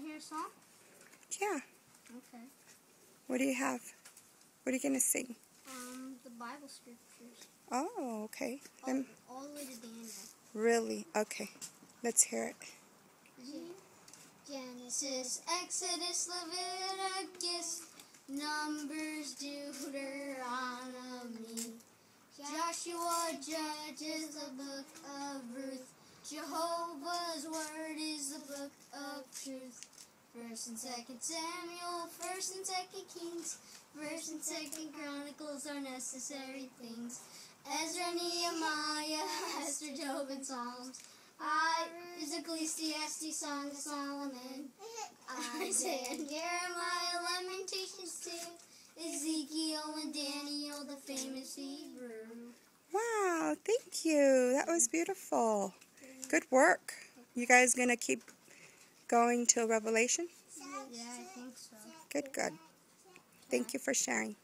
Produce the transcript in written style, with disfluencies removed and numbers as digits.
hear a song? Yeah. Okay. What do you have? What are you going to sing? The Bible scriptures. Oh, okay. All the way to Daniel. Really? Okay. Let's hear it. Genesis, Exodus, Leviticus, Numbers, Deuteronomy, Joshua, Judges, the book of Ruth, Jehovah's word is the book of truth. 1st and 2nd Samuel, 1st and 2nd Kings, 1st and 2nd Chronicles are necessary things. Ezra, Nehemiah, Esther, Job, and Psalms. Is Ecclesiastes, Song of Solomon. Isaiah, Jeremiah, Lamentations 2, Ezekiel and Daniel, the famous Hebrew. Wow, thank you. That was beautiful. Good work. You guys going to keep going till Revelation? Yeah, I think so. Good, good. Thank you for sharing.